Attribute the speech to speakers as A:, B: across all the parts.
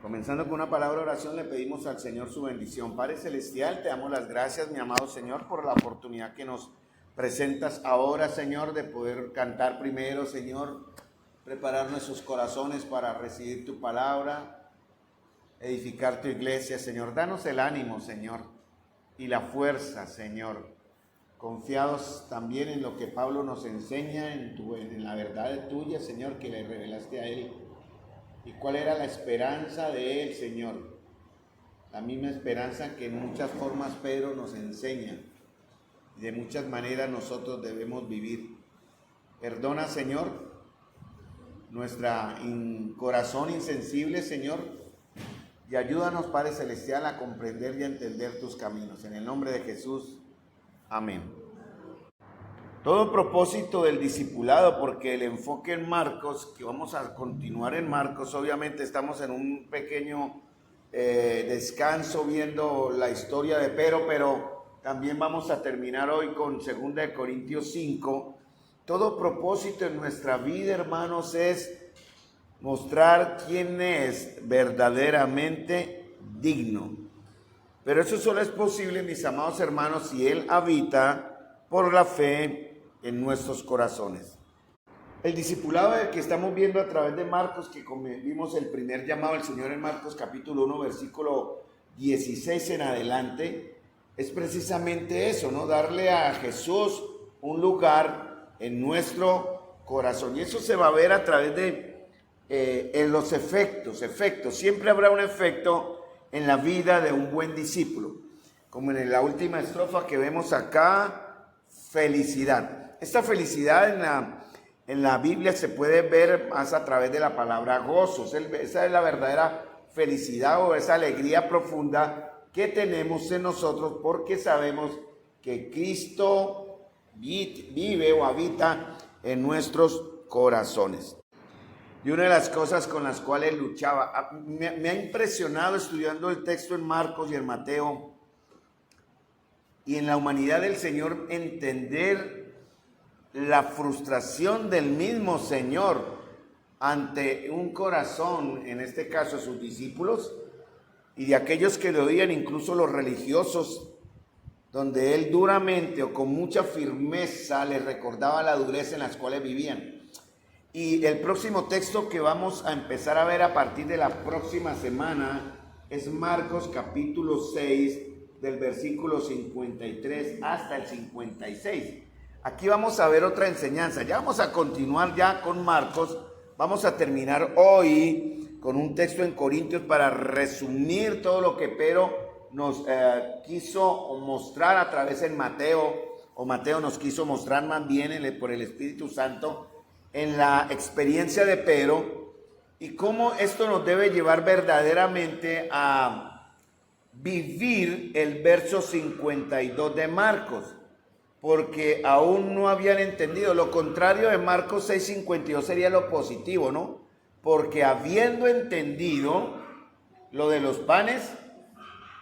A: Comenzando con una palabra de oración, le pedimos al Señor su bendición. Padre Celestial, te damos las gracias, mi amado Señor, por la oportunidad que nos presentas ahora, Señor, de poder cantar primero, Señor, preparar nuestros corazones para recibir tu palabra, edificar tu iglesia, Señor. Danos el ánimo, Señor, y la fuerza, Señor, confiados también en lo que Pablo nos enseña, en la verdad tuya, Señor, que le revelaste a él. ¿Y cuál era la esperanza de él, Señor? La misma esperanza que en muchas formas Pedro nos enseña. Y de muchas maneras nosotros debemos vivir. Perdona, Señor, nuestro corazón insensible, Señor. Y ayúdanos, Padre Celestial, a comprender y a entender tus caminos. En el nombre de Jesús. Amén. Todo propósito del discipulado, porque el enfoque en Marcos, que vamos a continuar en Marcos, obviamente estamos en un pequeño descanso viendo la historia de Pedro, pero también vamos a terminar hoy con 2 Corintios 5. Todo propósito en nuestra vida, hermanos, es mostrar quién es verdaderamente digno. Pero eso solo es posible, mis amados hermanos, si Él habita por la fe en nuestros corazones. El discipulado que estamos viendo a través de Marcos, que como vimos el primer llamado del Señor en Marcos capítulo 1, versículo 16 en adelante, es precisamente eso, ¿no? Darle a Jesús un lugar en nuestro corazón. Y eso se va a ver a través de en los efectos. Siempre habrá un efecto en la vida de un buen discípulo. Como en la última estrofa que vemos acá, felicidad. Esta felicidad en la Biblia se puede ver más a través de la palabra gozo. Esa es la verdadera felicidad o esa alegría profunda que tenemos en nosotros porque sabemos que Cristo vive o habita en nuestros corazones. Y una de las cosas con las cuales luchaba, me ha impresionado estudiando el texto en Marcos y en Mateo y en la humanidad del Señor entender la frustración del mismo Señor ante un corazón, en este caso sus discípulos, y de aquellos que le oían, incluso los religiosos, donde él duramente o con mucha firmeza les recordaba la dureza en las cuales vivían. Y el próximo texto que vamos a empezar a ver a partir de la próxima semana es Marcos capítulo 6, del versículo 53 hasta el 56. Aquí vamos a ver otra enseñanza. Ya vamos a continuar ya con Marcos. Vamos a terminar hoy con un texto en Corintios para resumir todo lo que Pedro nos quiso mostrar a través en Mateo, o Mateo nos quiso mostrar más bien por el Espíritu Santo en la experiencia de Pedro y cómo esto nos debe llevar verdaderamente a vivir el verso 52 de Marcos. Porque aún no habían entendido. Lo contrario de Marcos 6:52 sería lo positivo, ¿no? Porque habiendo entendido lo de los panes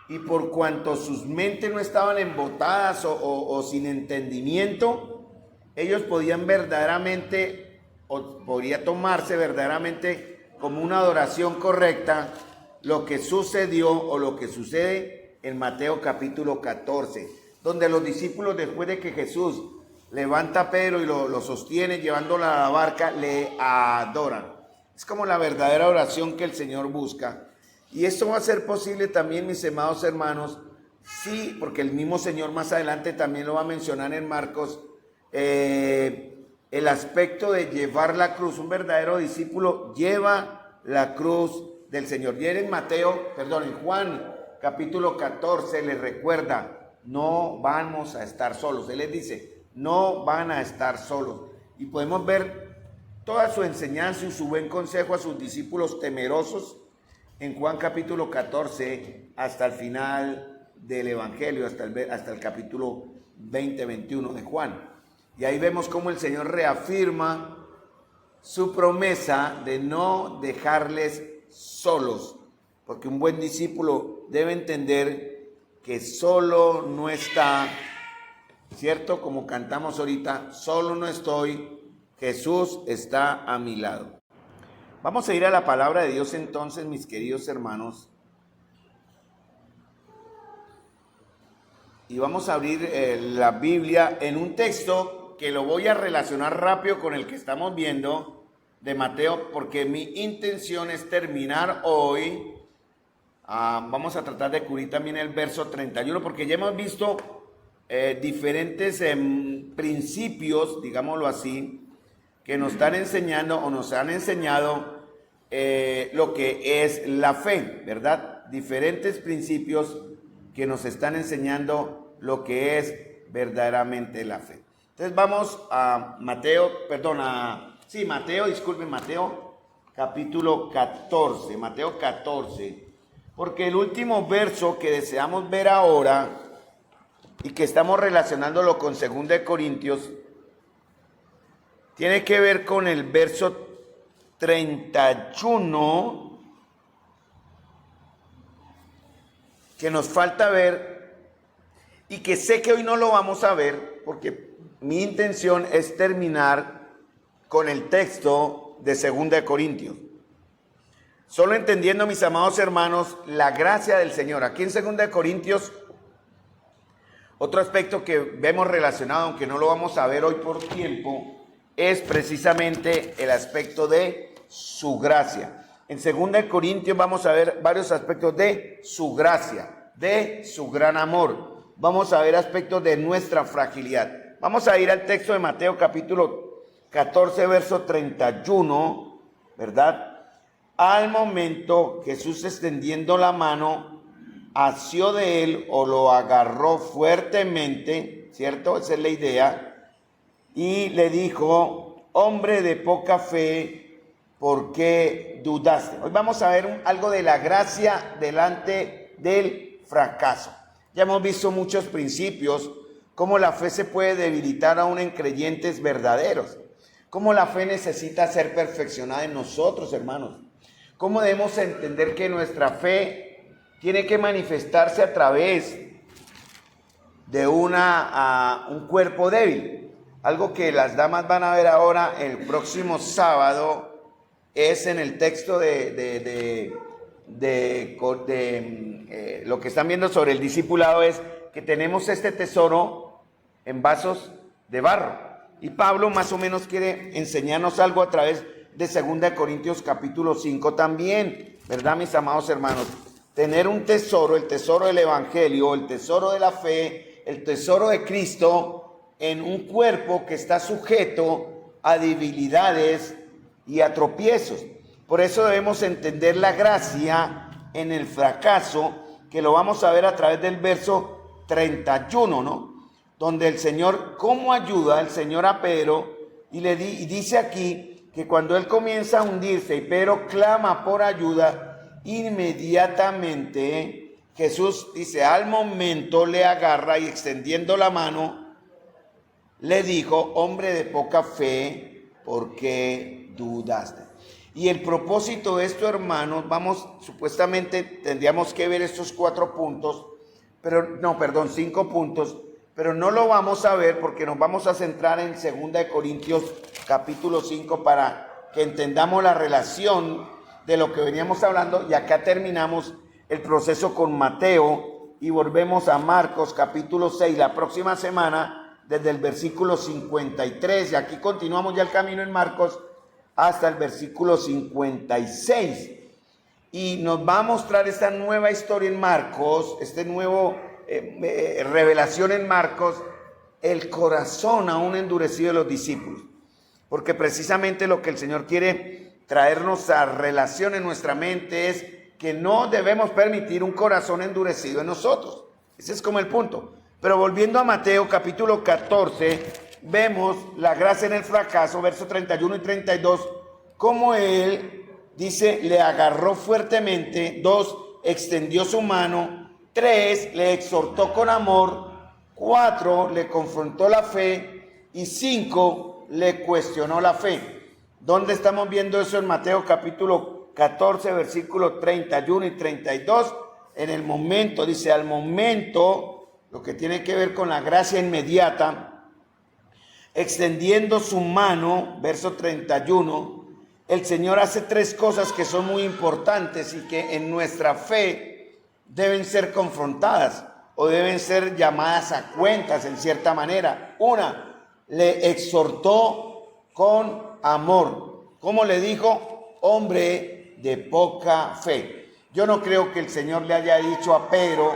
A: y por cuanto sus mentes no estaban embotadas o sin entendimiento, ellos podían verdaderamente, o podría tomarse verdaderamente como una adoración correcta lo que sucedió o lo que sucede en Mateo capítulo 14. Donde los discípulos, después de que Jesús levanta a Pedro y lo sostiene llevándolo a la barca, le adoran. Es como la verdadera oración que el Señor busca. Y esto va a ser posible también, mis amados hermanos, sí, porque el mismo Señor más adelante también lo va a mencionar en Marcos, el aspecto de llevar la cruz. Un verdadero discípulo lleva la cruz del Señor. Y en Juan capítulo 14 les recuerda, no vamos a estar solos. Él les dice, no van a estar solos. Y podemos ver toda su enseñanza y su buen consejo a sus discípulos temerosos en Juan capítulo 14 hasta el final del Evangelio, hasta el capítulo 20-21 de Juan. Y ahí vemos cómo el Señor reafirma su promesa de no dejarles solos. Porque un buen discípulo debe entender que solo no está, ¿cierto? Como cantamos ahorita, solo no estoy, Jesús está a mi lado. Vamos a ir a la palabra de Dios entonces, mis queridos hermanos. Y vamos a abrir la Biblia en un texto que lo voy a relacionar rápido con el que estamos viendo de Mateo, porque mi intención es terminar hoy. Vamos a tratar de cubrir también el verso 31, porque ya hemos visto diferentes principios, digámoslo así, que nos están enseñando o nos han enseñado lo que es la fe, ¿verdad? Diferentes principios que nos están enseñando lo que es verdaderamente la fe. Entonces vamos a Mateo capítulo 14, Mateo 14, porque el último verso que deseamos ver ahora y que estamos relacionándolo con 2 de Corintios, tiene que ver con el verso 31, que nos falta ver y que sé que hoy no lo vamos a ver porque mi intención es terminar con el texto de 2 de Corintios. Solo entendiendo, mis amados hermanos, la gracia del Señor. Aquí en 2 de Corintios, otro aspecto que vemos relacionado, aunque no lo vamos a ver hoy por tiempo, es precisamente el aspecto de su gracia. En 2 de Corintios vamos a ver varios aspectos de su gracia, de su gran amor. Vamos a ver aspectos de nuestra fragilidad. Vamos a ir al texto de Mateo capítulo 14, verso 31, ¿verdad? Al momento Jesús, extendiendo la mano, asió de él o lo agarró fuertemente, ¿cierto? Esa es la idea. Y le dijo: hombre de poca fe, ¿por qué dudaste? Hoy vamos a ver algo de la gracia delante del fracaso. Ya hemos visto muchos principios, cómo la fe se puede debilitar aún en creyentes verdaderos, cómo la fe necesita ser perfeccionada en nosotros, hermanos, cómo debemos entender que nuestra fe tiene que manifestarse a través de un cuerpo débil. Algo que las damas van a ver ahora el próximo sábado es en el texto de lo que están viendo sobre el discipulado, es que tenemos este tesoro en vasos de barro. Y Pablo más o menos quiere enseñarnos algo a través de 2 de Corintios capítulo 5 también, ¿verdad, mis amados hermanos? Tener un tesoro, el tesoro del evangelio, el tesoro de la fe, el tesoro de Cristo en un cuerpo que está sujeto a debilidades y a tropiezos. Por eso debemos entender la gracia en el fracaso, que lo vamos a ver a través del verso 31, ¿no? Donde el Señor, ¿cómo ayuda el Señor a Pedro? Y dice aquí que cuando él comienza a hundirse y Pedro clama por ayuda, inmediatamente Jesús dice, al momento le agarra y extendiendo la mano, le dijo: hombre de poca fe, ¿por qué dudaste? Y el propósito de esto, hermanos, supuestamente tendríamos que ver estos 5 puntos, pero no lo vamos a ver porque nos vamos a centrar en 2 de Corintios capítulo 5 para que entendamos la relación de lo que veníamos hablando, y acá terminamos el proceso con Mateo y volvemos a Marcos capítulo 6 la próxima semana desde el versículo 53, y aquí continuamos ya el camino en Marcos hasta el versículo 56, y nos va a mostrar esta nueva historia en Marcos, este nuevo revelación en Marcos, el corazón aún endurecido de los discípulos, porque precisamente lo que el Señor quiere traernos a relación en nuestra mente es que no debemos permitir un corazón endurecido en nosotros. Ese es como el punto. Pero volviendo a Mateo capítulo 14, vemos la gracia en el fracaso, versos 31 y 32, como él, dice, le agarró fuertemente, 2, extendió su mano, 3, le exhortó con amor, 4, le confrontó la fe, y 5, le cuestionó la fe. ¿Dónde estamos viendo eso? En Mateo capítulo 14, versículos 31 y 32, en el momento, dice, al momento, lo que tiene que ver con la gracia inmediata, extendiendo su mano, verso 31, el Señor hace tres cosas que son muy importantes y que en nuestra fe deben ser confrontadas o deben ser llamadas a cuentas en cierta manera. Una, le exhortó con amor. ¿Cómo le dijo? Hombre de poca fe. Yo no creo que el Señor le haya dicho a Pedro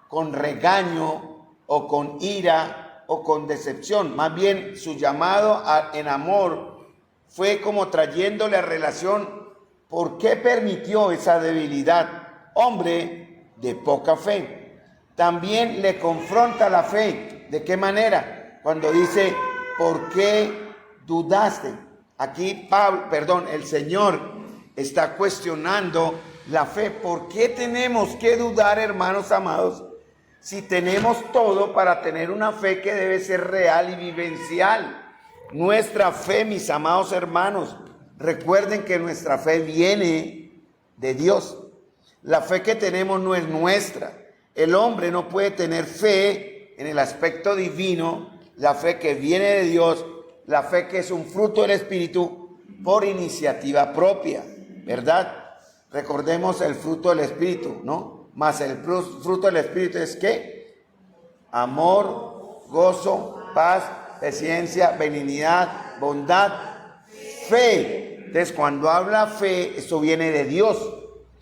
A: con regaño o con ira o con decepción. Más bien su llamado en amor fue como trayéndole a relación por qué permitió esa debilidad. Hombre de poca fe. También le confronta la fe. ¿De qué manera? Cuando dice, ¿por qué dudaste? Aquí el Señor está cuestionando la fe. ¿Por qué tenemos que dudar, hermanos amados, si tenemos todo para tener una fe que debe ser real y vivencial? Nuestra fe, mis amados hermanos, recuerden que nuestra fe viene de Dios. La fe que tenemos no es nuestra. El hombre no puede tener fe en el aspecto divino, la fe que viene de Dios, la fe que es un fruto del Espíritu por iniciativa propia, ¿verdad? Recordemos el fruto del Espíritu, ¿no? Más el fruto del Espíritu es ¿qué? Amor, gozo, paz, paciencia, benignidad, bondad, fe. Entonces, cuando habla fe, eso viene de Dios.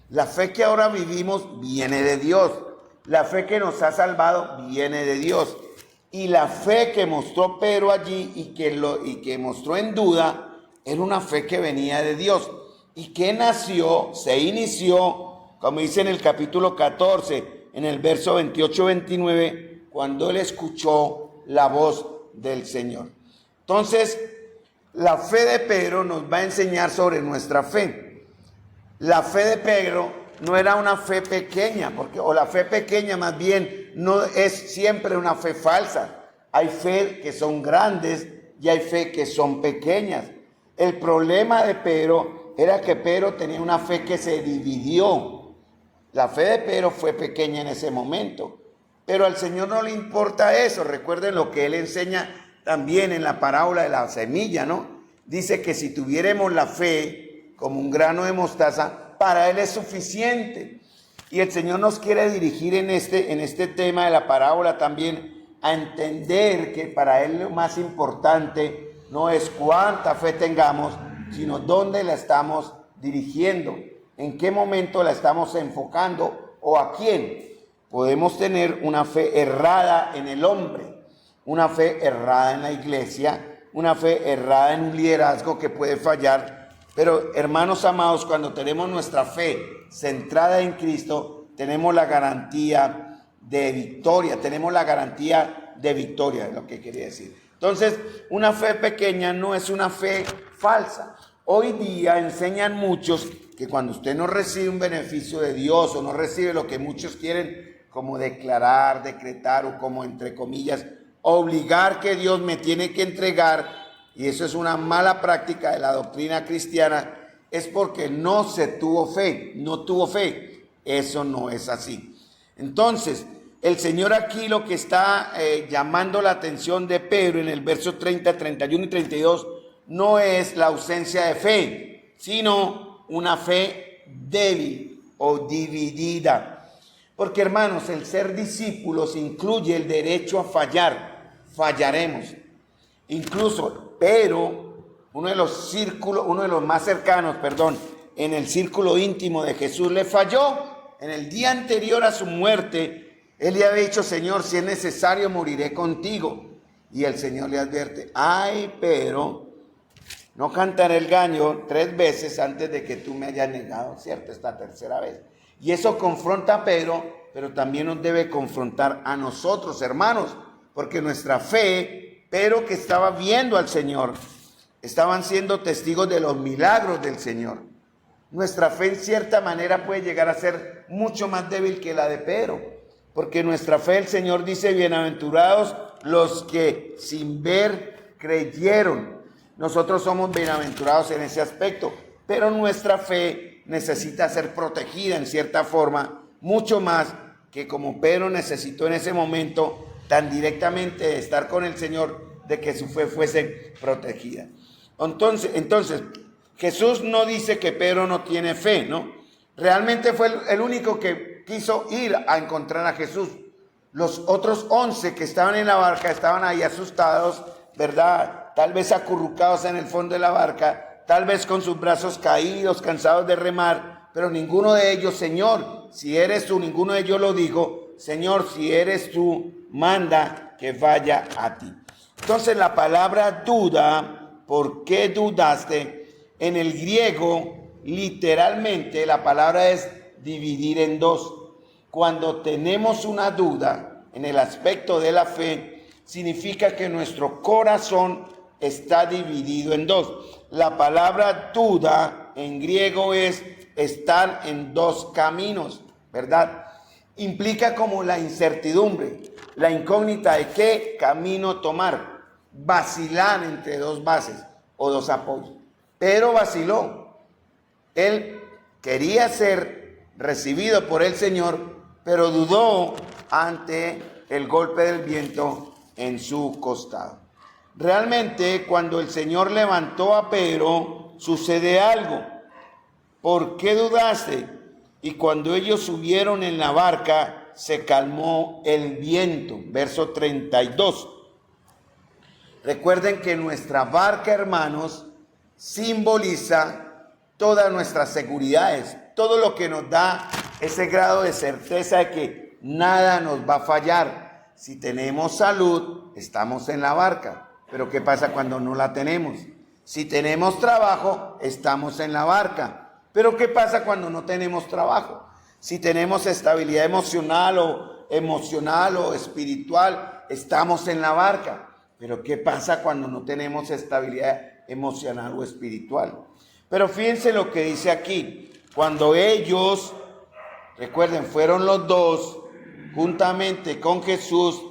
A: La fe que ahora vivimos viene de Dios. La fe que nos ha salvado viene de Dios. Y la fe que mostró Pedro allí y que mostró en duda, era una fe que venía de Dios. Y que se inició, como dice en el capítulo 14, en el verso 28-29, cuando él escuchó la voz del Señor. Entonces, la fe de Pedro nos va a enseñar sobre nuestra fe. La fe de Pedro no era una fe pequeña, o la fe pequeña más bien no es siempre una fe falsa. Hay fe que son grandes y hay fe que son pequeñas. El problema de Pedro era que Pedro tenía una fe que se dividió. La fe de Pedro fue pequeña en ese momento, pero al Señor no le importa eso. Recuerden lo que Él enseña también en la parábola de la semilla, ¿no? Dice que si tuviéramos la fe como un grano de mostaza, para Él es suficiente. Y el Señor nos quiere dirigir en este tema de la parábola también a entender que para Él lo más importante no es cuánta fe tengamos, sino dónde la estamos dirigiendo, en qué momento la estamos enfocando o a quién. Podemos tener una fe errada en el hombre, una fe errada en la iglesia, una fe errada en un liderazgo que puede fallar. Pero hermanos amados, cuando tenemos nuestra fe centrada en Cristo, tenemos la garantía de victoria, es lo que quería decir. Entonces, una fe pequeña no es una fe falsa. Hoy día enseñan muchos que cuando usted no recibe un beneficio de Dios o no recibe lo que muchos quieren como declarar, decretar o como entre comillas obligar que Dios me tiene que entregar, y eso es una mala práctica de la doctrina cristiana, es porque no tuvo fe. Eso no es así. Entonces, el Señor aquí lo que está llamando la atención de Pedro en el verso 30, 31 y 32 no es la ausencia de fe, sino una fe débil o dividida. Porque hermanos, el ser discípulos incluye el derecho a fallar. Fallaremos. Incluso Pedro, uno de los más cercanos, en el círculo íntimo de Jesús, le falló. En el día anterior a su muerte, él le había dicho: Señor, si es necesario, moriré contigo. Y el Señor le advierte: ay, Pedro, no cantaré el gallo 3 veces antes de que tú me hayas negado, ¿cierto? Esta tercera vez. Y eso confronta a Pedro, pero también nos debe confrontar a nosotros, hermanos, porque nuestra fe, Pedro que estaba viendo al Señor, estaban siendo testigos de los milagros del Señor. Nuestra fe en cierta manera puede llegar a ser mucho más débil que la de Pedro, porque nuestra fe, el Señor dice: bienaventurados los que sin ver creyeron. Nosotros somos bienaventurados en ese aspecto, pero nuestra fe necesita ser protegida en cierta forma, mucho más que como Pedro necesitó en ese momento tan directamente de estar con el Señor, de que su fe fuese protegida. Entonces, Jesús no dice que Pedro no tiene fe, ¿no? Realmente fue el único que quiso ir a encontrar a Jesús. Los otros 11 que estaban en la barca estaban ahí asustados, ¿verdad? Tal vez acurrucados en el fondo de la barca, tal vez con sus brazos caídos, cansados de remar, pero ninguno de ellos, Señor, si eres tú, ninguno de ellos lo dijo, Señor, si eres tú, manda que vaya a ti. Entonces la palabra duda, ¿por qué dudaste? En el griego, literalmente, la palabra es dividir en dos. Cuando tenemos una duda en el aspecto de la fe, significa que nuestro corazón está dividido en dos. La palabra duda en griego es estar en dos caminos, ¿verdad? Implica como la incertidumbre, la incógnita de qué camino tomar, vacilar entre dos bases o dos apoyos. Pero vaciló. Él quería ser recibido por el Señor, pero dudó ante el golpe del viento en su costado. Realmente, cuando el Señor levantó a Pedro, sucede algo. ¿Por qué dudaste? Y cuando ellos subieron en la barca, se calmó el viento. Verso 32. Recuerden que nuestra barca, hermanos, simboliza todas nuestras seguridades, todo lo que nos da ese grado de certeza de que nada nos va a fallar. Si tenemos salud, estamos en la barca, pero ¿qué pasa cuando no la tenemos? Si tenemos trabajo, estamos en la barca, pero ¿qué pasa cuando no tenemos trabajo? Si tenemos estabilidad emocional o espiritual, estamos en la barca, pero ¿qué pasa cuando no tenemos estabilidad emocional o espiritual? Pero fíjense lo que dice aquí. Cuando ellos, recuerden, fueron los dos juntamente con Jesús,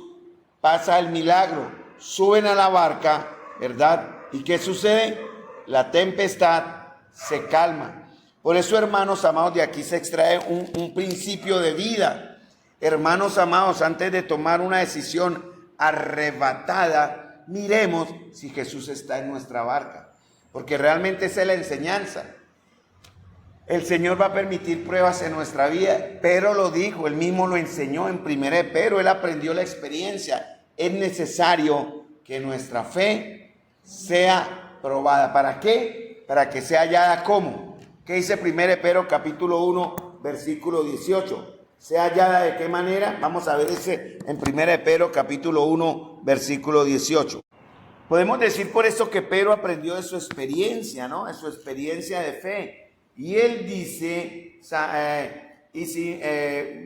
A: pasa el milagro, suben a la barca, ¿verdad? ¿Y qué sucede? La tempestad se calma. Por eso, hermanos amados, de aquí se extrae un principio de vida. Hermanos amados, antes de tomar una decisión arrebatada, miremos si Jesús está en nuestra barca, porque realmente esa es la enseñanza. El Señor va a permitir pruebas en nuestra vida. Pedro lo dijo, él mismo lo enseñó en 1 Pedro, él aprendió la experiencia. Es necesario que nuestra fe sea probada. ¿Para qué? Para que sea hallada ¿cómo? ¿Qué dice 1 Pedro capítulo 1, versículo 18? ¿Sea hallada de qué manera? Vamos a ver ese en 1 Pedro capítulo 1, versículo 18. Podemos decir por eso que Pedro aprendió de su experiencia, ¿no? De su experiencia de fe. Y él dice,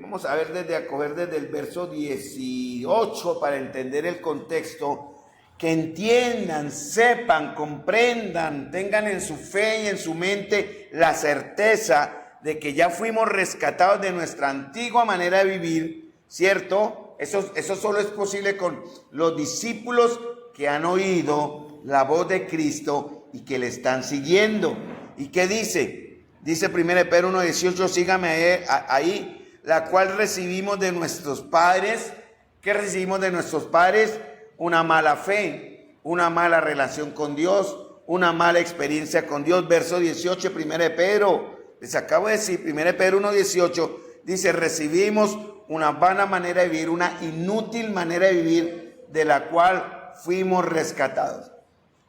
A: vamos a ver acoger desde el verso 18 para entender el contexto, que entiendan, sepan, comprendan, tengan en su fe y en su mente la certeza de que ya fuimos rescatados de nuestra antigua manera de vivir, ¿cierto? Eso solo es posible con los discípulos que han oído la voz de Cristo y que le están siguiendo. ¿Y qué dice? Dice 1 Pedro 1:18, sígame ahí, la cual recibimos de nuestros padres. ¿Qué recibimos de nuestros padres? Una mala fe, una mala relación con Dios, una mala experiencia con Dios. Verso 18, 1 Pedro, les acabo de decir, 1 Pedro 1:18, dice, recibimos una vana manera de vivir, una inútil manera de vivir, de la cual fuimos rescatados.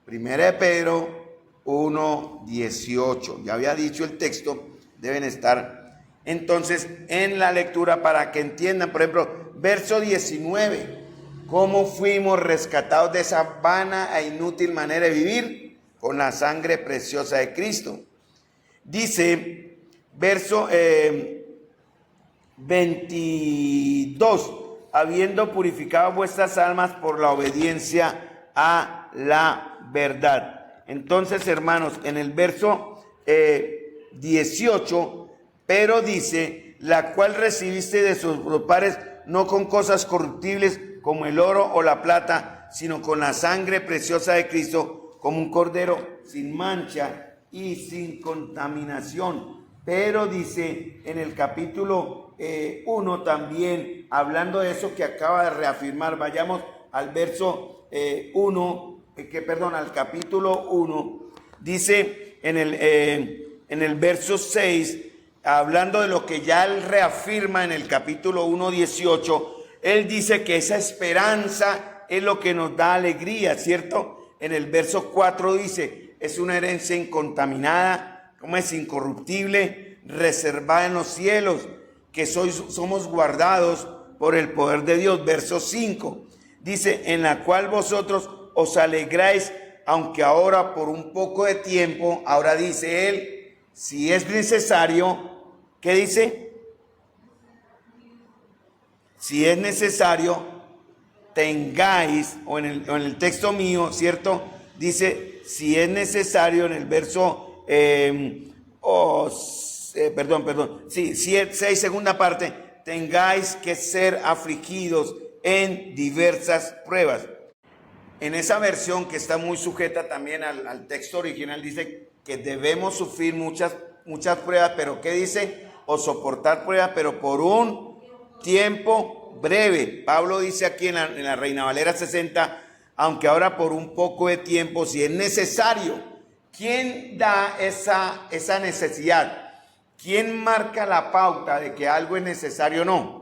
A: 1 Pedro 1:18, ya había dicho el texto, deben estar entonces en la lectura para que entiendan. Por ejemplo, verso 19, ¿cómo fuimos rescatados de esa vana e inútil manera de vivir? Con la sangre preciosa de Cristo. Dice, verso 22, habiendo purificado vuestras almas por la obediencia a la verdad. Entonces, hermanos, en el verso 18, Pedro dice, la cual recibiste de sus padres, no con cosas corruptibles como el oro o la plata, sino con la sangre preciosa de Cristo, como un cordero sin mancha y sin contaminación. Pedro dice en el capítulo 1 también, hablando de eso que acaba de reafirmar, vayamos al verso al capítulo 1, dice en el verso 6, hablando de lo que ya él reafirma en el capítulo 1:18, él dice que esa esperanza es lo que nos da alegría, ¿cierto? En el verso 4 dice, es una herencia incontaminada, como es incorruptible, reservada en los cielos, que somos guardados por el poder de Dios. Verso 5 dice, en la cual vosotros os alegráis, aunque ahora por un poco de tiempo, ahora dice él, si es necesario, ¿qué dice? Si es necesario, tengáis, o en el texto mío, ¿cierto? Dice, si es necesario, en el verso, 6, segunda parte, tengáis que ser afligidos en diversas pruebas. En esa versión que está muy sujeta también al texto original, dice que debemos sufrir muchas pruebas, pero ¿qué dice? O soportar pruebas, pero por un tiempo breve. Pablo dice aquí en la Reina Valera 60, aunque ahora por un poco de tiempo, si es necesario. ¿Quién da esa necesidad? ¿Quién marca la pauta de que algo es necesario o no?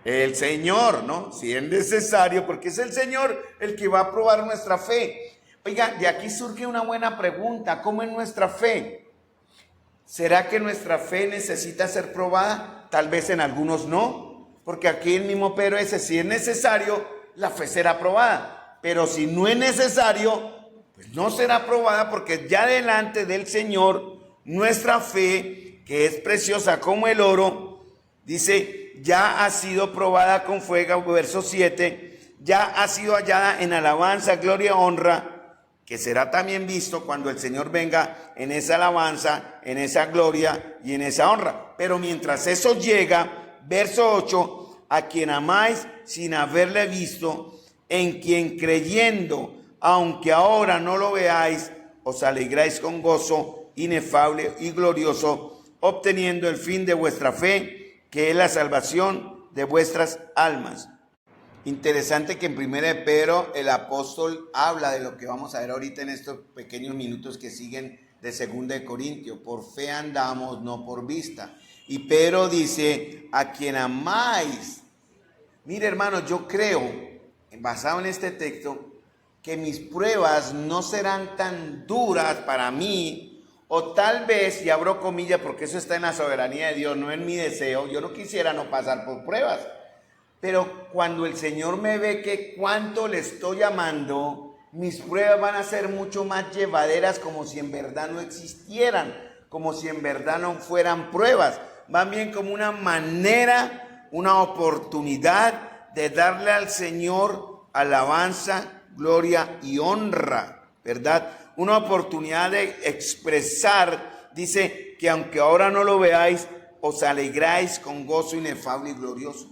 A: El Señor, ¿no? Si es necesario, porque es el Señor el que va a probar nuestra fe. Oiga, de aquí surge una buena pregunta. ¿Cómo es nuestra fe? ¿Será que nuestra fe necesita ser probada? Tal vez en algunos no, porque aquí el mismo Pedro dice, si es necesario, la fe será probada. Pero si no es necesario, pues no será probada, porque ya delante del Señor, nuestra fe, que es preciosa como el oro, dice, ya ha sido probada con fuego, verso 7, ya ha sido hallada en alabanza, gloria, honra, que será también visto cuando el Señor venga en esa alabanza, en esa gloria y en esa honra. Pero mientras eso llega, verso 8, a quien amáis sin haberle visto, en quien creyendo, aunque ahora no lo veáis, os alegráis con gozo inefable y glorioso, obteniendo el fin de vuestra fe, que es la salvación de vuestras almas. Interesante que en 1 Pedro el apóstol habla de lo que vamos a ver ahorita en estos pequeños minutos que siguen de 2 Corintios. Por fe andamos, no por vista. Y Pedro dice, a quien amáis. Mire, hermano, yo creo, basado en este texto, que mis pruebas no serán tan duras para mí, o tal vez, y abro comillas porque eso está en la soberanía de Dios, no en mi deseo, yo no quisiera no pasar por pruebas, pero cuando el Señor me ve que cuánto le estoy amando, mis pruebas van a ser mucho más llevaderas, como si en verdad no existieran, como si en verdad no fueran pruebas, van bien como una manera, una oportunidad de darle al Señor alabanza, gloria y honra, ¿verdad? Una oportunidad de expresar, dice que aunque ahora no lo veáis, os alegráis con gozo inefable y glorioso.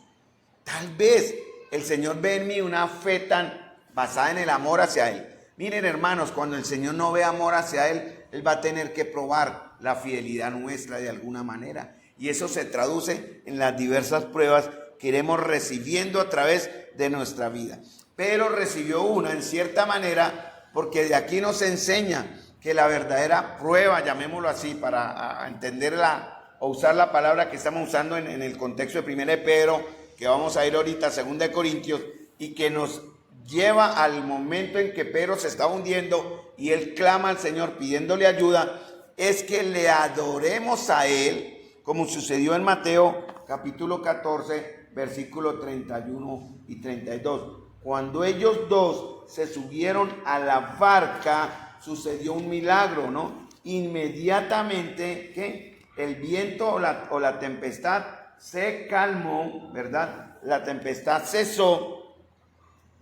A: Tal vez el Señor ve en mí una fe tan basada en el amor hacia Él. Miren, hermanos, cuando el Señor no ve amor hacia Él, Él va a tener que probar la fidelidad nuestra de alguna manera. Y eso se traduce en las diversas pruebas que iremos recibiendo a través de nuestra vida. Pero recibió una en cierta manera, porque de aquí nos enseña que la verdadera prueba, llamémoslo así, para entenderla o usar la palabra que estamos usando en el contexto de 1 Pedro, que vamos a ir ahorita a 2 Corintios, y que nos lleva al momento en que Pedro se está hundiendo y él clama al Señor pidiéndole ayuda, es que le adoremos a Él, como sucedió en Mateo capítulo 14, versículos 31 y 32. Cuando ellos dos se subieron a la barca, sucedió un milagro, ¿no? Inmediatamente, ¿qué? El viento o la tempestad se calmó, ¿verdad? La tempestad cesó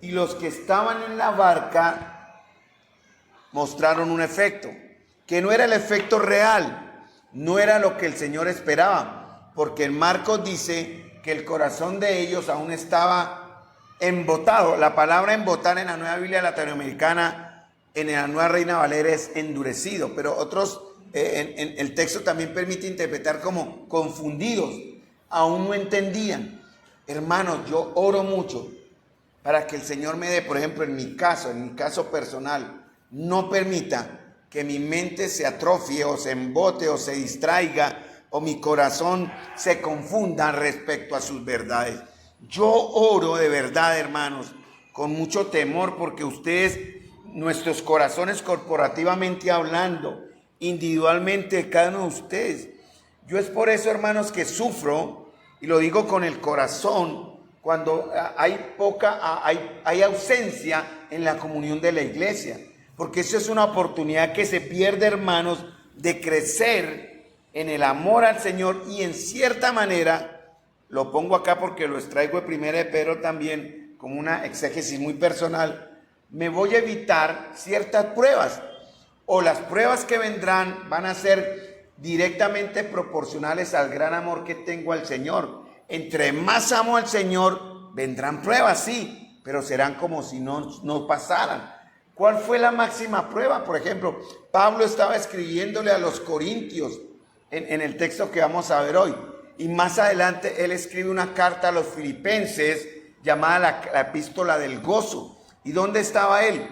A: y los que estaban en la barca mostraron un efecto, que no era el efecto real, no era lo que el Señor esperaba, porque en Marcos dice que el corazón de ellos aún estaba embotado. La palabra embotar en la Nueva Biblia Latinoamericana, en la Nueva Reina Valera, es endurecido, pero otros, en el texto también permite interpretar como confundidos, aún no entendían. Hermanos, yo oro mucho para que el Señor me dé, por ejemplo, en mi caso personal, no permita que mi mente se atrofie o se embote o se distraiga o mi corazón se confunda respecto a sus verdades. Yo oro de verdad, hermanos, con mucho temor, porque ustedes, nuestros corazones corporativamente hablando, individualmente cada uno de ustedes, yo es por eso, hermanos, que sufro, y lo digo con el corazón, cuando hay ausencia en la comunión de la iglesia, porque eso es una oportunidad que se pierde, hermanos, de crecer en el amor al Señor, y en cierta manera, lo pongo acá porque lo extraigo de 1 de Pedro también, como una exégesis muy personal, me voy a evitar ciertas pruebas, o las pruebas que vendrán van a ser directamente proporcionales al gran amor que tengo al Señor. Entre más amo al Señor, vendrán pruebas, sí, pero serán como si no pasaran. ¿Cuál fue la máxima prueba? Por ejemplo, Pablo estaba escribiéndole a los corintios en el texto que vamos a ver hoy, y más adelante él escribe una carta a los filipenses llamada la epístola del gozo. ¿Y dónde estaba él?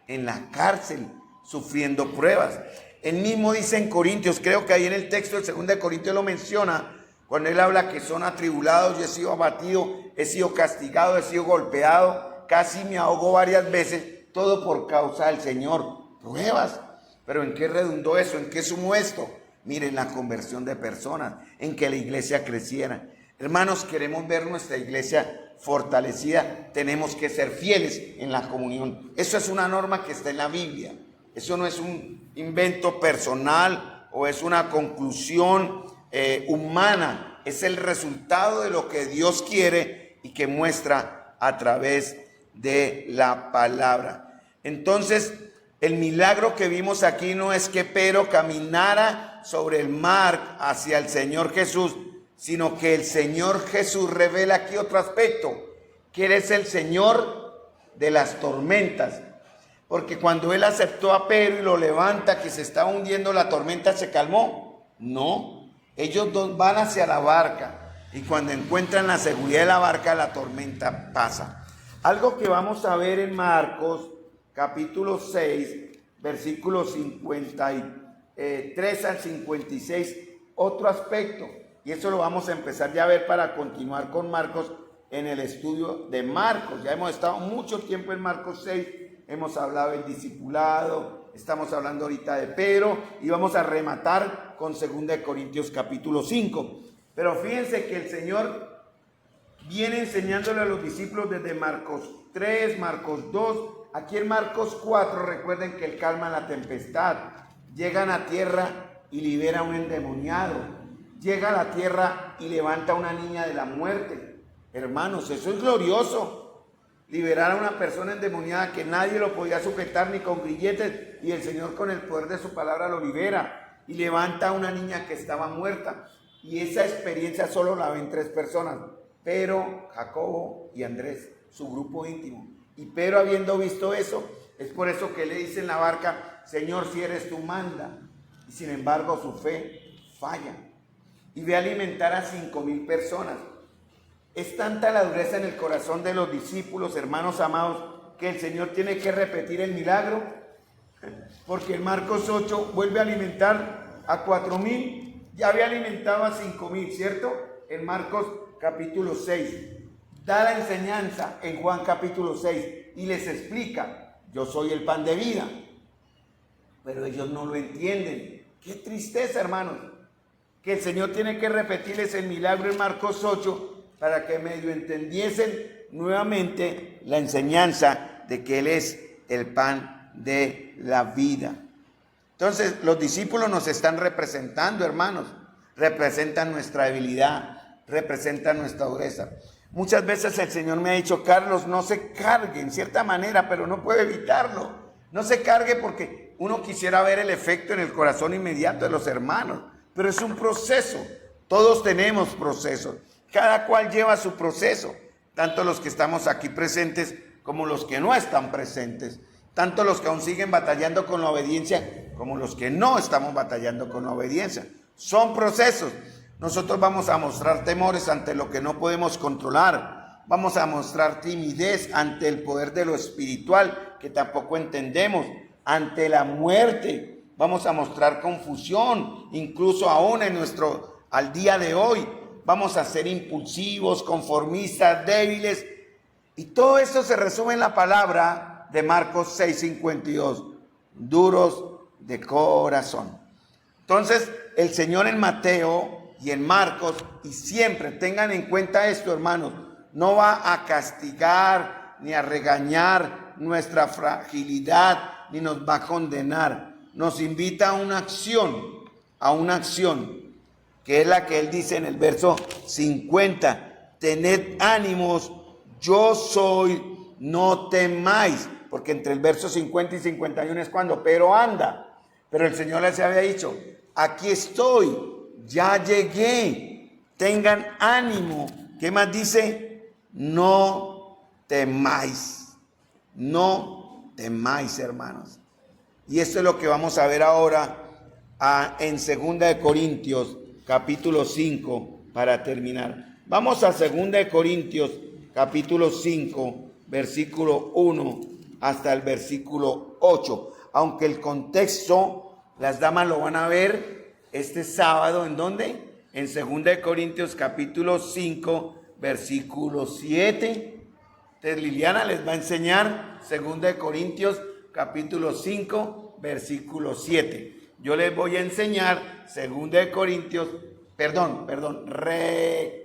A: En la cárcel, sufriendo pruebas. Él mismo dice en Corintios, creo que ahí en el texto del 2 de Corintios lo menciona, cuando él habla que son atribulados, yo he sido abatido, he sido castigado, he sido golpeado, casi me ahogo varias veces, todo por causa del Señor. Pruebas. ¿Pero en qué redundó eso? ¿En qué sumó esto? Miren, la conversión de personas, en que la iglesia creciera. Hermanos, queremos ver nuestra iglesia fortalecida, tenemos que ser fieles en la comunión. Eso es una norma que está en la Biblia. Eso no es un invento personal o es una conclusión humana. Es el resultado de lo que Dios quiere y que muestra a través de la palabra. Entonces, el milagro que vimos aquí no es que Pedro caminara sobre el mar hacia el Señor Jesús, sino que el Señor Jesús revela aquí otro aspecto, que Él es el Señor de las tormentas. Porque cuando Él aceptó a Pedro y lo levanta, que se estaba hundiendo la tormenta, ¿se calmó? No, ellos dos van hacia la barca, y cuando encuentran la seguridad de la barca, la tormenta pasa. Algo que vamos a ver en Marcos, capítulo 6, versículos 53 al 56, otro aspecto, y eso lo vamos a empezar ya a ver para continuar con Marcos en el estudio de Marcos. Ya hemos estado mucho tiempo en Marcos 6, hemos hablado del discipulado, estamos hablando ahorita de Pedro, y vamos a rematar con 2 Corintios capítulo 5. Pero fíjense que el Señor viene enseñándole a los discípulos desde Marcos 3, Marcos 2, aquí en Marcos 4, recuerden que Él calma la tempestad, llegan a tierra y libera a un endemoniado, llega a la tierra y levanta a una niña de la muerte. Hermanos, eso es glorioso, liberar a una persona endemoniada que nadie lo podía sujetar ni con grilletes, y el Señor con el poder de su palabra lo libera y levanta a una niña que estaba muerta. Y esa experiencia solo la ven 3 personas, Pedro, Jacobo y Andrés, su grupo íntimo. Y Pedro, habiendo visto eso, es por eso que le dice en la barca: Señor, si eres tú, manda. Y sin embargo su fe falla, y ve a alimentar a 5,000 personas. Es tanta la dureza en el corazón de los discípulos, hermanos amados, que el Señor tiene que repetir el milagro, porque en Marcos 8 vuelve a alimentar a 4,000. Ya había alimentado a 5,000, ¿cierto? En Marcos capítulo 6. Da la enseñanza en Juan capítulo 6 y les explica: yo soy el pan de vida. Pero ellos no lo entienden. Qué tristeza, hermanos, que el Señor tiene que repetirles el milagro en Marcos 8 para que medio entendiesen nuevamente la enseñanza de que Él es el pan de la vida. Entonces, los discípulos nos están representando, hermanos. Representan nuestra debilidad, representan nuestra dureza. Muchas veces el Señor me ha dicho: Carlos, no se cargue, en cierta manera, pero no puedo evitarlo. No se cargue, porque uno quisiera ver el efecto en el corazón inmediato de los hermanos, pero es un proceso. Todos tenemos procesos, cada cual lleva su proceso, tanto los que estamos aquí presentes como los que no están presentes, tanto los que aún siguen batallando con la obediencia como los que no estamos batallando con la obediencia. Son procesos. Nosotros vamos a mostrar temores ante lo que no podemos controlar. Vamos a mostrar timidez ante el poder de lo espiritual que tampoco entendemos, ante la muerte vamos a mostrar confusión, incluso aún al día de hoy. Vamos a ser impulsivos, conformistas, débiles. Y todo esto se resume en la palabra de Marcos 6:52. Duros de corazón. Entonces, el Señor en Mateo y en Marcos, y siempre tengan en cuenta esto, hermanos, no va a castigar ni a regañar nuestra fragilidad, ni nos va a condenar. Nos invita a una acción, que es la que Él dice en el verso 50. Tened ánimos, yo soy, no temáis. Porque entre el verso 50 y 51 es cuando Pedro anda. Pero el Señor les había dicho, aquí estoy, ya llegué, tengan ánimo. ¿Qué más dice? No temáis, hermanos. Y esto es lo que vamos a ver ahora en 2 Corintios, capítulo 5, para terminar. Vamos a 2 Corintios, capítulo 5, versículo 1 hasta el versículo 8. Aunque el contexto, las damas lo van a ver este sábado, ¿en dónde? En 2 Corintios capítulo 5, versículo 7. Entonces Liliana les va a enseñar 2 Corintios capítulo 5, versículo 7. Yo les voy a enseñar 2 Corintios,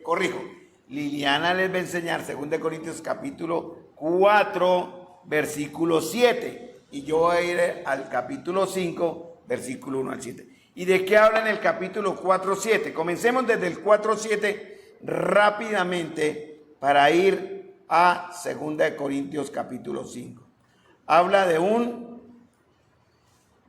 A: corrijo. Liliana les va a enseñar 2 Corintios capítulo 4, versículo 7. Y yo voy a ir al capítulo 5, versículo 1 al 7. ¿Y de qué habla en el capítulo 4, 7? Comencemos desde el 4, 7 rápidamente para ir a 2 Corintios capítulo 5. Habla de un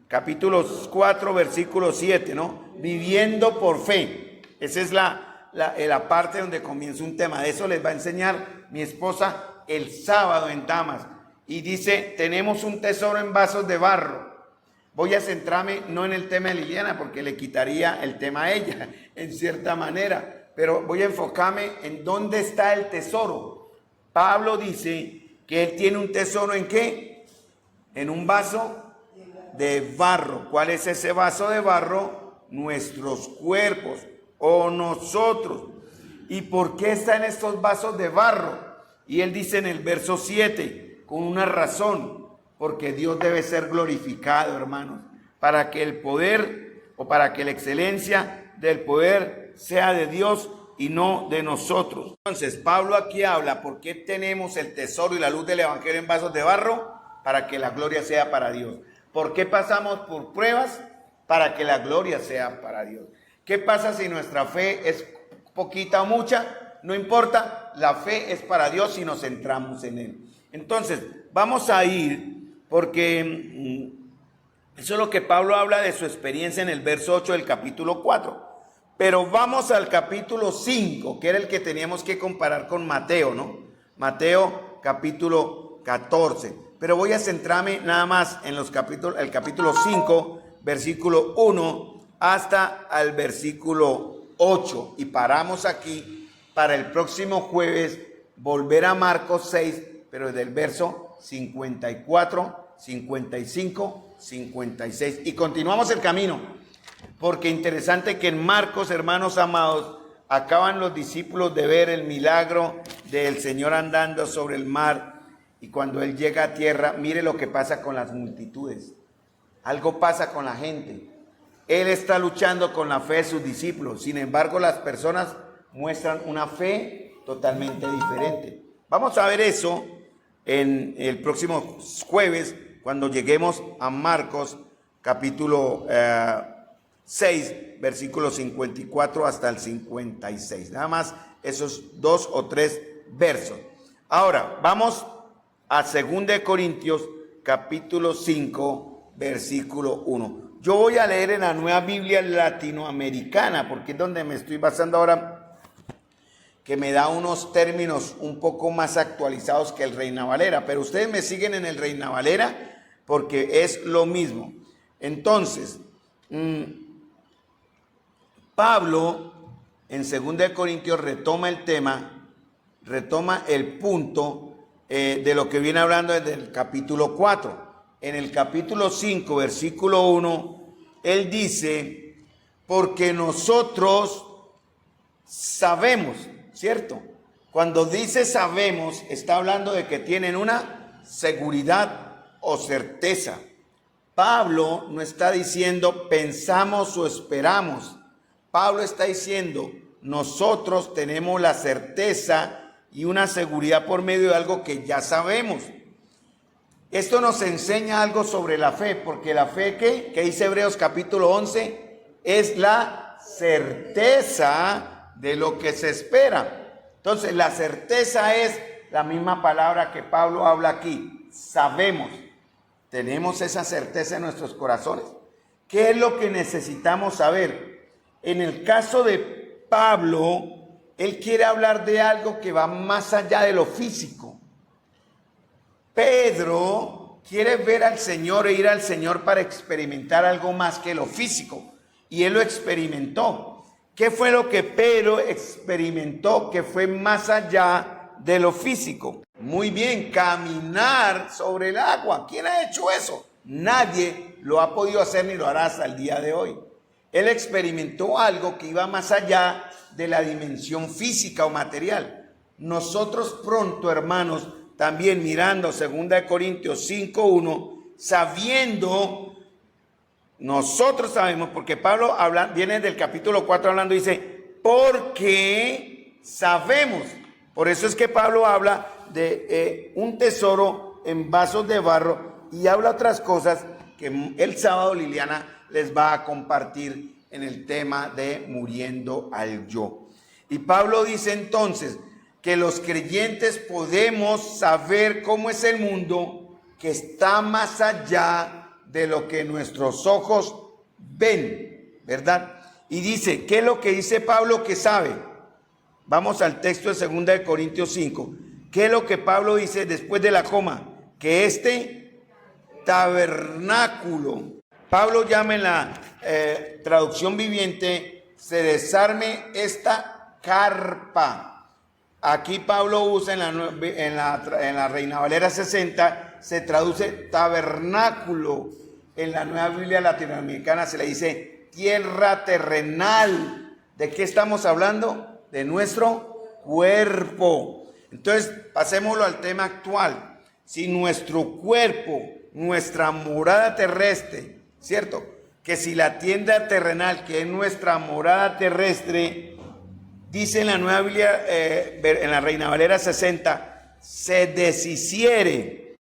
A: capítulo 4, versículo 7, ¿no? Viviendo por fe. Esa es la parte donde comienza un tema. De eso les va a enseñar mi esposa el sábado en Damas. Y dice, tenemos un tesoro en vasos de barro. Voy a centrarme no en el tema de Liliana, porque le quitaría el tema a ella, en cierta manera. Pero voy a enfocarme en dónde está el tesoro. Pablo dice que él tiene un tesoro ¿en qué? En un vaso de barro. ¿Cuál es ese vaso de barro? Nuestros cuerpos o nosotros. ¿Y por qué está en estos vasos de barro? Y él dice en el verso 7, con una razón, porque Dios debe ser glorificado, hermanos, para que el poder o para que la excelencia del poder sea de Dios y no de nosotros. Entonces, Pablo aquí habla, ¿por qué tenemos el tesoro y la luz del evangelio en vasos de barro? Para que la gloria sea para Dios. ¿Por qué pasamos por pruebas? Para que la gloria sea para Dios. ¿Qué pasa si nuestra fe es poquita o mucha? No importa, la fe es para Dios si nos centramos en Él. Entonces, vamos a ir, porque eso es lo que Pablo habla de su experiencia en el verso 8 del capítulo 4. Pero vamos al capítulo 5, que era el que teníamos que comparar con Mateo, ¿no? Mateo capítulo 14. Pero voy a centrarme nada más en el capítulo 5, versículo 1 hasta el versículo 8. Y paramos aquí para el próximo jueves volver a Marcos 6, pero desde el verso 54, 55, 56. Y continuamos el camino, porque interesante que en Marcos, hermanos amados, acaban los discípulos de ver el milagro del Señor andando sobre el mar. Y cuando Él llega a tierra, mire lo que pasa con las multitudes. Algo pasa con la gente. Él está luchando con la fe de sus discípulos. Sin embargo, las personas muestran una fe totalmente diferente. Vamos a ver eso en el próximo jueves, cuando lleguemos a Marcos capítulo 6, versículos 54 hasta el 56. Nada más esos 2 o 3 versos. Ahora, vamos a 2 Corintios capítulo 5, versículo 1. Yo voy a leer en la Nueva Biblia Latinoamericana, porque es donde me estoy basando ahora, que me da unos términos un poco más actualizados que el Reina Valera, pero ustedes me siguen en el Reina Valera porque es lo mismo. Entonces, Pablo en 2 Corintios retoma el tema, retoma el punto de lo que viene hablando desde el capítulo 4. En el capítulo 5, versículo 1, él dice, porque nosotros sabemos, ¿cierto? Cuando dice sabemos, está hablando de que tienen una seguridad o certeza. Pablo no está diciendo pensamos o esperamos. Pablo está diciendo nosotros tenemos la certeza y una seguridad por medio de algo que ya sabemos. Esto nos enseña algo sobre la fe, porque la fe que dice Hebreos capítulo 11 es la certeza de lo que se espera. Entonces la certeza es la misma palabra que Pablo habla aquí, sabemos. Tenemos esa certeza en nuestros corazones. ¿Qué es lo que necesitamos saber? En el caso de Pablo, él quiere hablar de algo que va más allá de lo físico. Pedro quiere ver al Señor e ir al Señor para experimentar algo más que lo físico. Y él lo experimentó. ¿Qué fue lo que Pedro experimentó que fue más allá de lo físico? Muy bien, caminar sobre el agua. ¿Quién ha hecho eso? Nadie lo ha podido hacer ni lo hará hasta el día de hoy. Él experimentó algo que iba más allá de la dimensión física o material. Nosotros pronto, hermanos, también mirando 2 Corintios 5:1, sabiendo, nosotros sabemos, porque Pablo viene del capítulo 4 hablando, dice, porque sabemos. Por eso es que Pablo habla de un tesoro en vasos de barro y habla otras cosas que el sábado Liliana les va a compartir en el tema de muriendo al yo. Y Pablo dice entonces que los creyentes podemos saber cómo es el mundo que está más allá de lo que nuestros ojos ven, ¿verdad? Y dice, ¿qué es lo que dice Pablo que sabe? Vamos al texto de 2 Corintios 5. ¿Qué es lo que Pablo dice después de la coma? Que este tabernáculo, Pablo llama en la traducción viviente, se desarme esta carpa. Aquí Pablo usa en la Reina Valera 60, se traduce tabernáculo. En la Nueva Biblia Latinoamericana se le dice tierra terrenal. ¿De qué estamos hablando? De nuestro cuerpo. Entonces, pasémoslo al tema actual. Si nuestro cuerpo, nuestra morada terrestre, ¿cierto? Que si la tienda terrenal, que es nuestra morada terrestre, dice en la Nueva Biblia, en la Reina Valera 60, se deshiciere.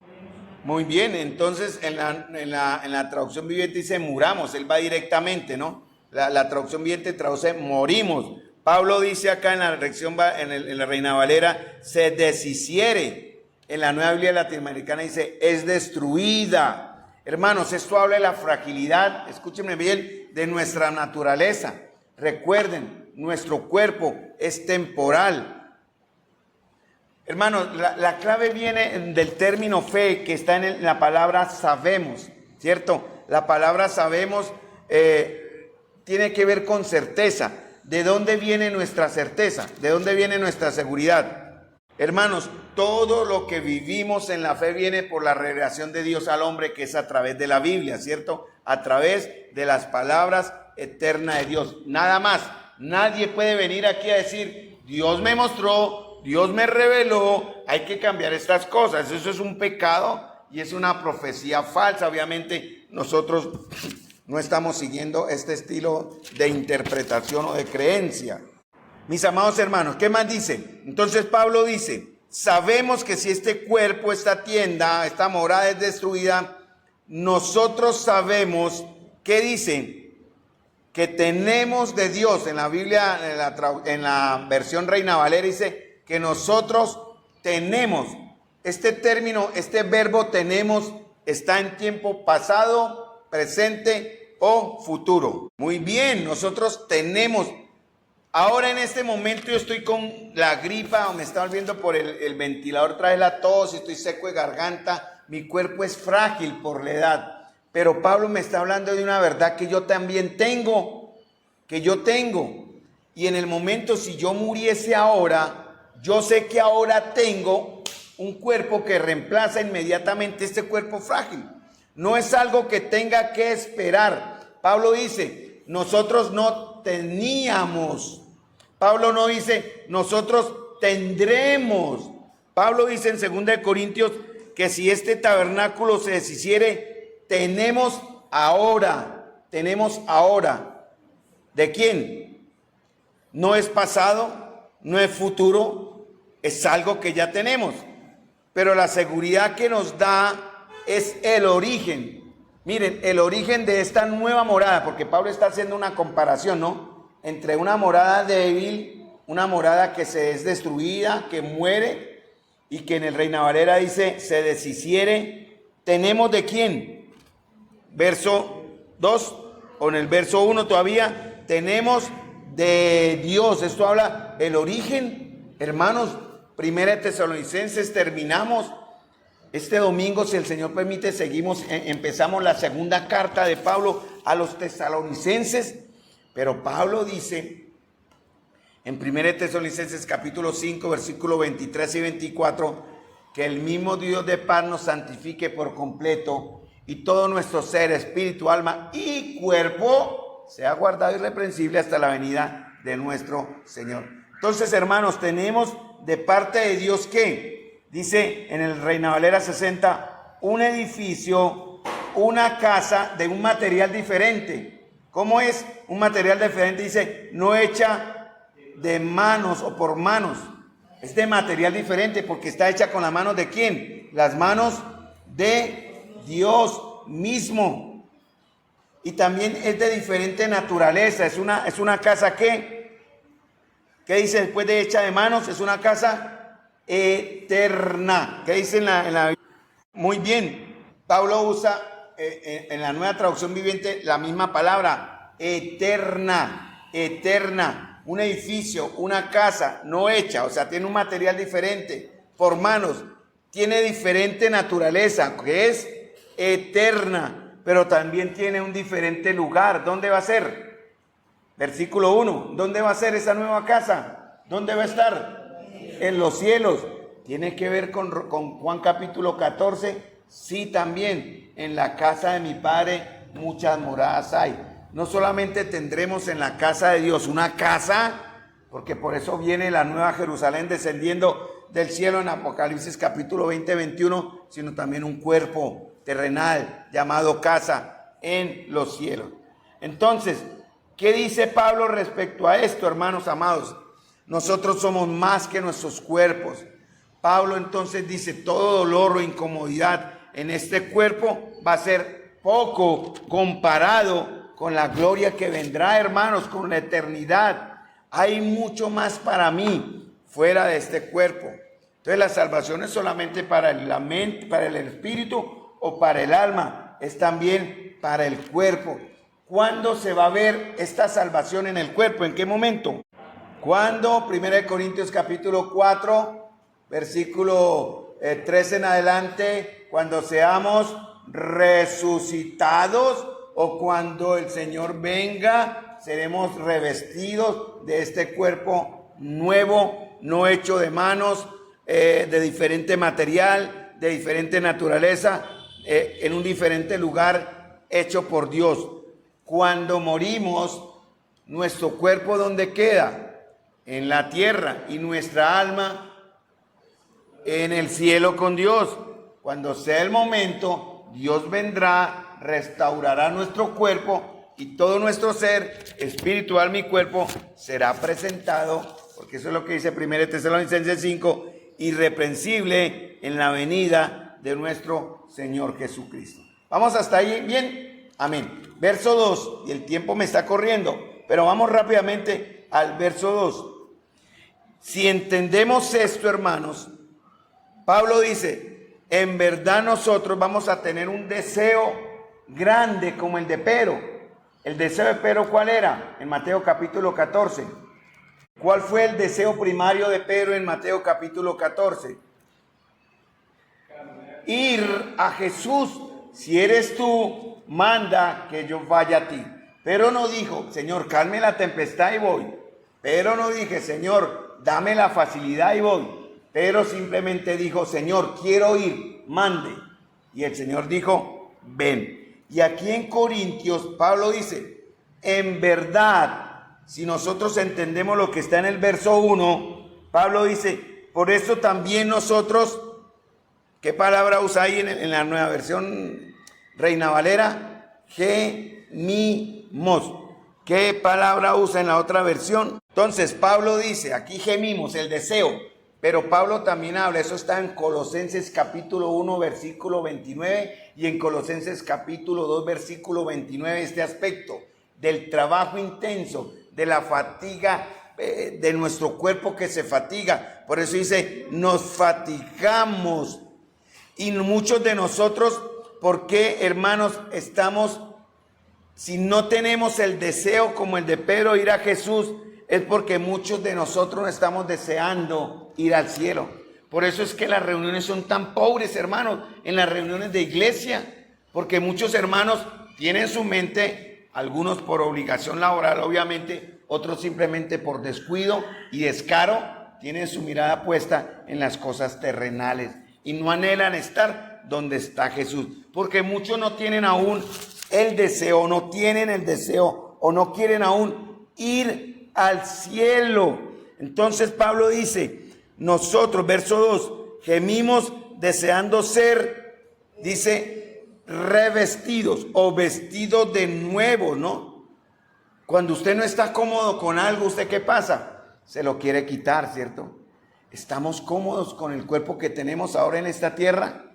A: Muy bien, entonces en la traducción viviente dice muramos, él va directamente, ¿no? La traducción viviente traduce morimos. Pablo dice acá en la Reina Valera, se deshiciere. En la Nueva Biblia Latinoamericana dice, es destruida. Hermanos, esto habla de la fragilidad, escúchenme bien, de nuestra naturaleza. Recuerden, nuestro cuerpo es temporal. Hermanos, la clave viene del término fe que está en la palabra sabemos, ¿cierto? La palabra sabemos tiene que ver con certeza. ¿De dónde viene nuestra certeza? ¿De dónde viene nuestra seguridad? Hermanos, todo lo que vivimos en la fe viene por la revelación de Dios al hombre, que es a través de la Biblia, ¿cierto? A través de las palabras eternas de Dios. Nada más. Nadie puede venir aquí a decir, Dios me mostró, Dios me reveló, hay que cambiar estas cosas. Eso es un pecado y es una profecía falsa. Obviamente nosotros no estamos siguiendo este estilo de interpretación o de creencia. Mis amados hermanos, ¿qué más dice? Entonces Pablo dice, sabemos que si este cuerpo, esta tienda, esta morada es destruida, nosotros sabemos, ¿qué dice? Que tenemos de Dios. En la Biblia, en la versión Reina Valera dice que nosotros tenemos. Este término, este verbo tenemos, está en tiempo pasado, presente o futuro. Muy bien, nosotros tenemos. Ahora en este momento yo estoy con la gripa o me está volviendo por el ventilador, trae la tos y estoy seco de garganta. Mi cuerpo es frágil por la edad. Pero Pablo me está hablando de una verdad que yo también tengo, Y en el momento, si yo muriese ahora, yo sé que ahora tengo un cuerpo que reemplaza inmediatamente este cuerpo frágil. No es algo que tenga que esperar. Pablo dice, nosotros no teníamos. Pablo no dice, nosotros tendremos. Pablo dice en 2 Corintios que si este tabernáculo se deshiciere, tenemos ahora. ¿De quién? No es pasado, no es futuro, es algo que ya tenemos. Pero la seguridad que nos da es el origen. Miren, el origen de esta nueva morada, porque Pablo está haciendo una comparación, ¿no? Entre una morada débil, una morada que se es destruida, que muere, y que en el Reina Valera dice, se deshiciere. ¿Tenemos de quién? Verso 2, o en el verso 1 todavía, tenemos de Dios. Esto habla el origen, hermanos. 1 Tesalonicenses, terminamos este domingo, si el Señor permite, empezamos la segunda carta de Pablo a los tesalonicenses, pero Pablo dice en 1 Tesalonicenses capítulo 5, versículos 23 y 24, que el mismo Dios de paz nos santifique por completo y todo nuestro ser, espíritu, alma y cuerpo sea guardado irreprensible hasta la venida de nuestro Señor. Entonces, hermanos, tenemos de parte de Dios que, dice en el Reina Valera 60, un edificio, una casa de un material diferente. ¿Cómo es un material diferente? Dice, no hecha de manos o por manos. Es de material diferente porque está hecha con las manos de ¿quién? Las manos de Dios mismo. Y también es de diferente naturaleza. Es una casa que... ¿Qué dice después de hecha de manos? Es una casa eterna. ¿Qué dice en la Biblia? Muy bien. Pablo usa en la Nueva Traducción Viviente la misma palabra, eterna, eterna. Un edificio, una casa no hecha, o sea, tiene un material diferente, por manos. Tiene diferente naturaleza, que es eterna, pero también tiene un diferente lugar. ¿Dónde va a ser? Versículo 1, ¿dónde va a ser esa nueva casa? ¿Dónde va a estar? En los cielos. ¿Tiene que ver con Juan capítulo 14? Sí, también. En la casa de mi Padre muchas moradas hay. No solamente tendremos en la casa de Dios una casa, porque por eso viene la nueva Jerusalén descendiendo del cielo en Apocalipsis capítulo 20, 21, sino también un cuerpo terrenal llamado casa en los cielos. Entonces, ¿qué dice Pablo respecto a esto, hermanos amados? Nosotros somos más que nuestros cuerpos. Pablo entonces dice, todo dolor o incomodidad en este cuerpo va a ser poco comparado con la gloria que vendrá, hermanos, con la eternidad. Hay mucho más para mí fuera de este cuerpo. Entonces la salvación es solamente para la mente, para el espíritu o para el alma. Es también para el cuerpo. ¿Cuándo se va a ver esta salvación en el cuerpo? ¿En qué momento? ¿Cuándo? 1 Corintios capítulo 4, versículo 13 en adelante, cuando seamos resucitados o cuando el Señor venga, seremos revestidos de este cuerpo nuevo, no hecho de manos, de diferente material, de diferente naturaleza, en un diferente lugar, hecho por Dios. Cuando morimos, nuestro cuerpo, ¿dónde queda? En la tierra, y nuestra alma en el cielo con Dios. Cuando sea el momento, Dios vendrá, restaurará nuestro cuerpo y todo nuestro ser, espíritu, alma y cuerpo será presentado, porque eso es lo que dice 1 Tesalonicenses 5, irreprensible en la venida de nuestro Señor Jesucristo. ¿Vamos hasta ahí? ¿Bien? Amén. Verso 2, y el tiempo me está corriendo, pero vamos rápidamente al verso 2. Si entendemos esto, hermanos, Pablo dice, en verdad nosotros vamos a tener un deseo grande como el de Pedro. ¿El deseo de Pedro cuál era? En Mateo capítulo 14. ¿Cuál fue el deseo primario de Pedro en Mateo capítulo 14? Ir a Jesús. Si eres tú, manda que yo vaya a ti. Pero no dijo, Señor, calme la tempestad y voy. Pero no dije, Señor, dame la facilidad y voy. Pero simplemente dijo, Señor, quiero ir, mande. Y el Señor dijo, ven. Y aquí en Corintios, Pablo dice, en verdad, si nosotros entendemos lo que está en el verso 1, Pablo dice, por eso también nosotros, ¿qué palabra usa ahí en la nueva versión Reina Valera? Gemimos. ¿Qué palabra usa en la otra versión? Entonces Pablo dice, aquí gemimos, el deseo, pero Pablo también habla, eso está en Colosenses capítulo 1 versículo 29 y en Colosenses capítulo 2 versículo 29, este aspecto del trabajo intenso, de la fatiga de nuestro cuerpo que se fatiga. Por eso dice, nos fatigamos. Y muchos de nosotros, ¿por qué, hermanos, estamos, si no tenemos el deseo como el de Pedro ir a Jesús? Es porque muchos de nosotros no estamos deseando ir al cielo. Por eso es que las reuniones son tan pobres, hermanos, en las reuniones de iglesia, porque muchos hermanos tienen su mente, algunos por obligación laboral, obviamente, otros simplemente por descuido y descaro, tienen su mirada puesta en las cosas terrenales y no anhelan estar donde está Jesús, porque muchos no tienen aún el deseo, no tienen el deseo o no quieren aún ir al cielo. Entonces Pablo dice, nosotros, verso 2, gemimos deseando ser, dice, revestidos o vestidos de nuevo, ¿no? Cuando usted no está cómodo con algo, ¿usted qué pasa? Se lo quiere quitar, ¿cierto? ¿Estamos cómodos con el cuerpo que tenemos ahora en esta tierra?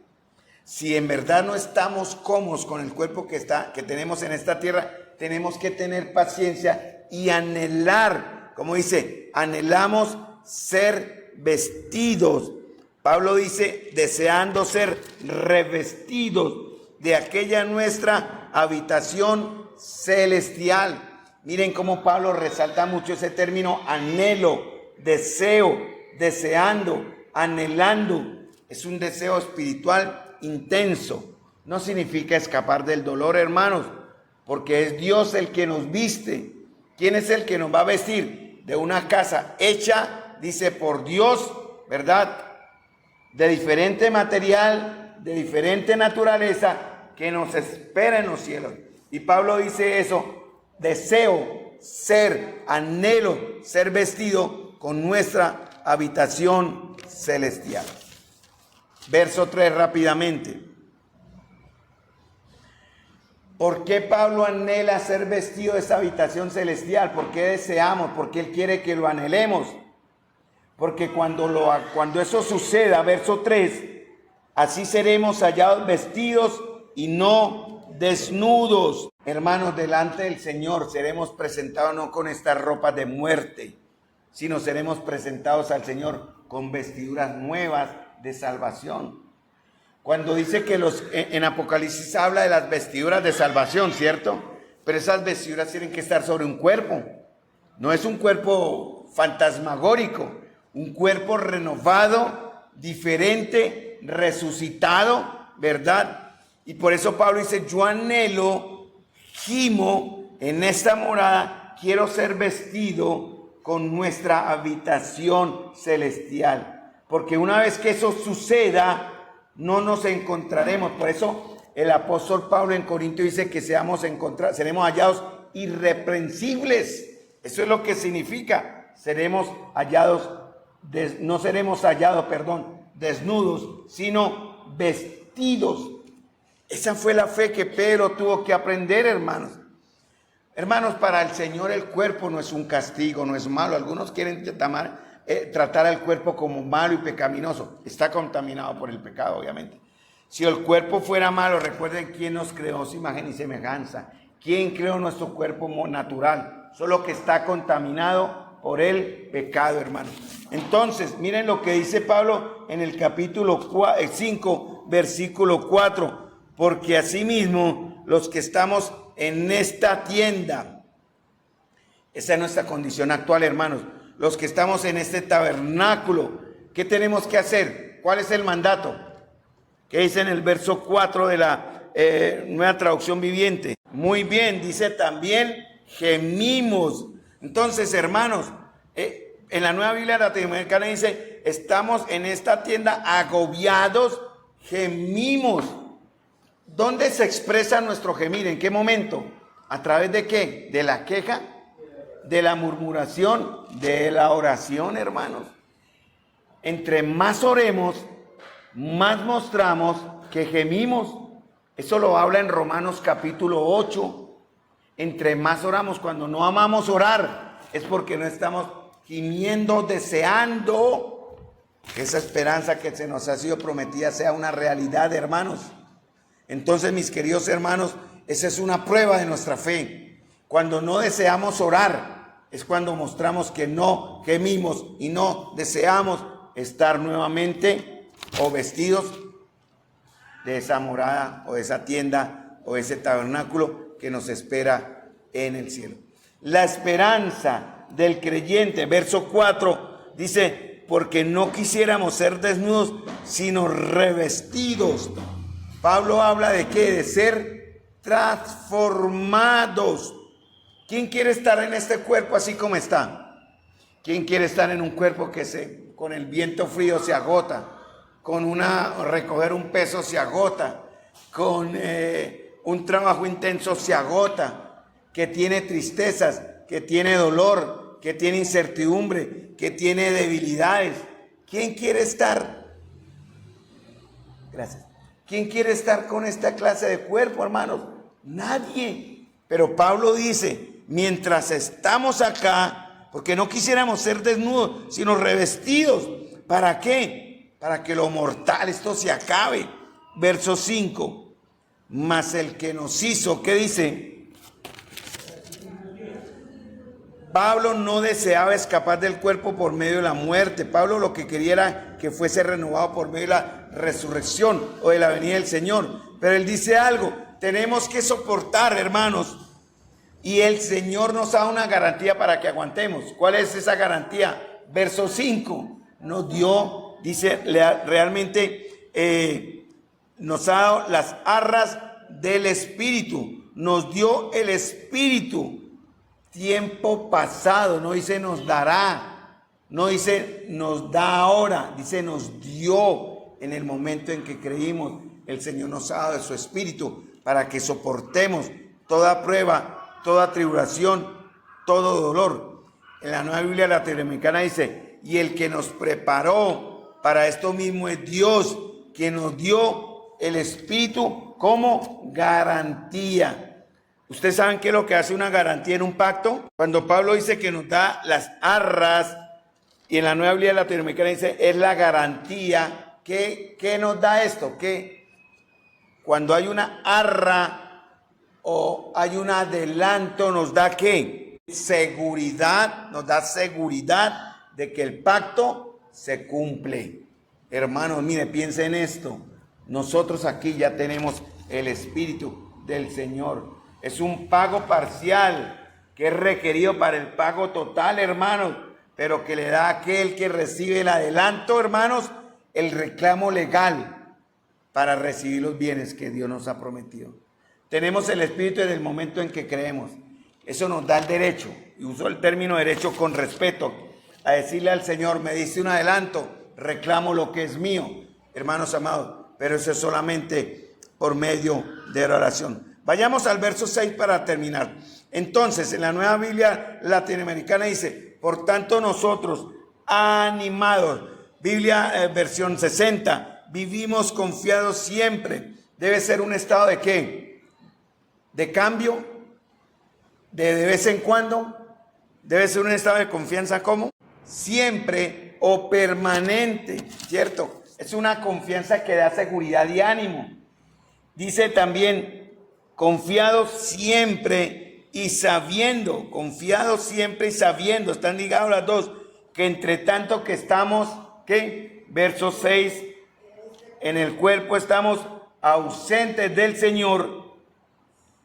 A: Si en verdad no estamos cómodos con el cuerpo que tenemos en esta tierra, tenemos que tener paciencia y anhelar, como dice, anhelamos ser vestidos. Pablo dice, deseando ser revestidos de aquella nuestra habitación celestial. Miren cómo Pablo resalta mucho ese término anhelo, deseo, deseando, anhelando. Es un deseo espiritual intenso. No significa escapar del dolor, hermanos, porque es Dios el que nos viste. ¿Quién es el que nos va a vestir? De una casa hecha, dice, por Dios, ¿verdad? De diferente material, de diferente naturaleza, que nos espera en los cielos. Y Pablo dice eso, deseo ser, anhelo ser vestido con nuestra habitación celestial. Verso 3 rápidamente. ¿Por qué Pablo anhela ser vestido de esa habitación celestial? ¿Por qué deseamos? ¿Por qué él quiere que lo anhelemos? Porque cuando eso suceda, verso 3, así seremos hallados vestidos y no desnudos. Hermanos, delante del Señor seremos presentados no con estas ropas de muerte, sino seremos presentados al Señor con vestiduras nuevas de salvación. Cuando dice que en Apocalipsis habla de las vestiduras de salvación, ¿cierto? Pero esas vestiduras tienen que estar sobre un cuerpo. No es un cuerpo fantasmagórico, un cuerpo renovado, diferente, resucitado, ¿verdad? Y por eso Pablo dice, yo anhelo, gimo en esta morada, quiero ser vestido con nuestra habitación celestial. Porque una vez que eso suceda, no nos encontraremos. Por eso el apóstol Pablo en Corintios dice que seremos hallados irreprensibles. Eso es lo que significa. Seremos hallados, no seremos hallados, desnudos, sino vestidos. Esa fue la fe que Pedro tuvo que aprender, hermanos. Hermanos, para el Señor el cuerpo no es un castigo, no es malo. Algunos quieren tratar al cuerpo como malo y pecaminoso. Está contaminado por el pecado, obviamente. Si el cuerpo fuera malo, recuerden quién nos creó su imagen y semejanza. ¿Quién creó nuestro cuerpo natural? Solo que está contaminado por el pecado, hermanos. Entonces, miren lo que dice Pablo en el capítulo 5, versículo 4. Porque asimismo, los que estamos en esta tienda, esa es nuestra condición actual, hermanos. Los que estamos en este tabernáculo, ¿qué tenemos que hacer? ¿Cuál es el mandato? ¿Qué dice en el verso 4 de la Nueva Traducción Viviente? Muy bien, dice también gemimos. Entonces, hermanos, en la Nueva Biblia Latinoamericana dice, estamos en esta tienda agobiados, gemimos. ¿Dónde se expresa nuestro gemir? ¿En qué momento? ¿A través de qué? ¿De la queja? ¿De la murmuración? ¿De la oración, hermanos? Entre más oremos, más mostramos que gemimos. Eso lo habla en Romanos capítulo 8. Entre más oramos, cuando no amamos orar, es porque no estamos gimiendo, deseando que esa esperanza que se nos ha sido prometida sea una realidad, hermanos. Entonces, mis queridos hermanos, esa es una prueba de nuestra fe. Cuando no deseamos orar, es cuando mostramos que no gemimos y no deseamos estar nuevamente o vestidos de esa morada o de esa tienda o de ese tabernáculo que nos espera en el cielo. La esperanza del creyente, verso 4, dice, porque no quisiéramos ser desnudos, sino revestidos. Pablo habla de qué, de ser transformados. ¿Quién quiere estar en este cuerpo así como está? ¿Quién quiere estar en un cuerpo que con el viento frío se agota? Con recoger un peso se agota, con un trabajo intenso se agota, que tiene tristezas, que tiene dolor, que tiene incertidumbre, que tiene debilidades. ¿Quién quiere estar? Gracias. ¿Quién quiere estar con esta clase de cuerpo, hermanos? Nadie. Pero Pablo dice, mientras estamos acá, porque no quisiéramos ser desnudos, sino revestidos. ¿Para qué? Para que lo mortal, esto se acabe. Verso 5. Mas el que nos hizo, ¿qué dice? Pablo no deseaba escapar del cuerpo por medio de la muerte. Pablo lo que quería era que fuese renovado por medio de la resurrección o de la venida del Señor. Pero él dice algo, tenemos que soportar, hermanos. Y el Señor nos da una garantía para que aguantemos. ¿Cuál es esa garantía? Verso 5. Nos dio, dice, realmente nos ha dado las arras del Espíritu. Nos dio el Espíritu. Tiempo pasado, no dice nos dará, no dice nos da ahora, dice nos dio en el momento en que creímos. El Señor nos ha dado de su Espíritu para que soportemos toda prueba, toda tribulación, todo dolor. En la Nueva Biblia Latinoamericana dice, y el que nos preparó para esto mismo es Dios, quien nos dio el Espíritu como garantía. ¿Ustedes saben qué es lo que hace una garantía en un pacto? Cuando Pablo dice que nos da las arras, y en la Nueva Biblia Latinoamericana dice, es la garantía. ¿Qué nos da esto? Que cuando hay una arra o hay un adelanto, ¿nos da qué? Seguridad, nos da seguridad de que el pacto se cumple. Hermanos, mire, piensen en esto. Nosotros aquí ya tenemos el Espíritu del Señor. Es un pago parcial que es requerido para el pago total, hermanos, pero que le da a aquel que recibe el adelanto, hermanos, el reclamo legal para recibir los bienes que Dios nos ha prometido. Tenemos el Espíritu desde el momento en que creemos. Eso nos da el derecho, y uso el término derecho con respeto, a decirle al Señor, me diste un adelanto, reclamo lo que es mío, hermanos amados, pero eso es solamente por medio de la oración. Vayamos al verso 6 para terminar. Entonces, en la Nueva Biblia Latinoamericana dice, por tanto nosotros, animados, Biblia versión 60, vivimos confiados siempre. Debe ser un estado de ¿qué? De cambio, de vez en cuando. Debe ser un estado de confianza, ¿cómo? Siempre o permanente, ¿cierto? Es una confianza que da seguridad y ánimo. Dice también, confiados siempre y sabiendo, están ligados las dos, que entre tanto que estamos, ¿qué? Verso 6, en el cuerpo estamos ausentes del Señor,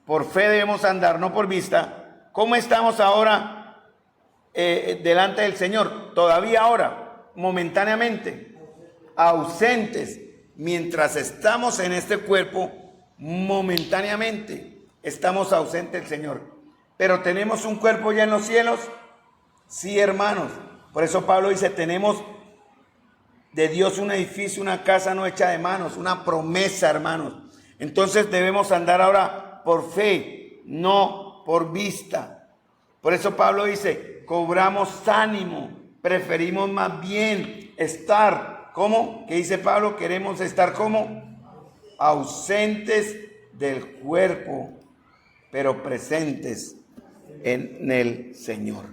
A: por fe debemos andar, no por vista. ¿Cómo estamos ahora delante del Señor? Todavía ahora, momentáneamente, ausentes, mientras estamos en este cuerpo, momentáneamente estamos ausentes del Señor, pero tenemos un cuerpo ya en los cielos. Sí, hermanos, por eso Pablo dice, tenemos de Dios un edificio, una casa no hecha de manos, una promesa, hermanos. Entonces debemos andar ahora por fe, no por vista. Por eso Pablo dice, cobramos ánimo, preferimos más bien estar, ¿cómo? ¿Qué dice Pablo? Queremos estar ¿cómo? Ausentes del cuerpo, pero presentes en el Señor.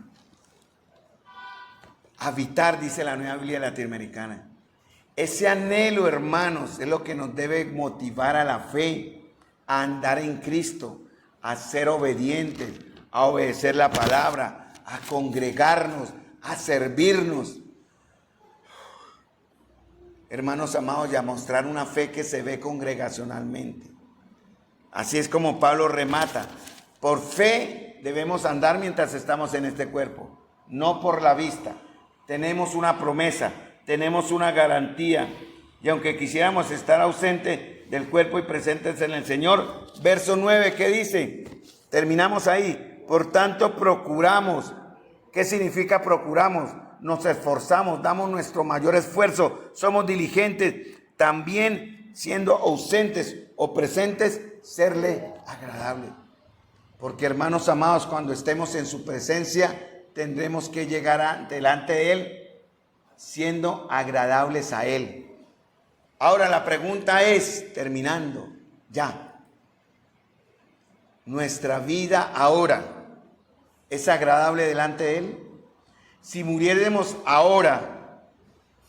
A: Habitar, dice la Nueva Biblia Latinoamericana. Ese anhelo, hermanos, es lo que nos debe motivar a la fe, a andar en Cristo, a ser obedientes, a obedecer la palabra, a congregarnos, a servirnos. Hermanos amados, y a mostrar una fe que se ve congregacionalmente. Así es como Pablo remata. Por fe debemos andar mientras estamos en este cuerpo, no por la vista. Tenemos una promesa, tenemos una garantía. Y aunque quisiéramos estar ausentes del cuerpo y presentes en el Señor, verso 9, ¿qué dice? Terminamos ahí. Por tanto, procuramos. ¿Qué significa procuramos? Nos esforzamos, damos nuestro mayor esfuerzo, somos diligentes, también siendo ausentes o presentes, serle agradable. Porque, hermanos amados, cuando estemos en su presencia, tendremos que llegar delante de Él siendo agradables a Él. Ahora la pregunta es, terminando ya, ¿nuestra vida ahora es agradable delante de Él? Si muriéramos ahora,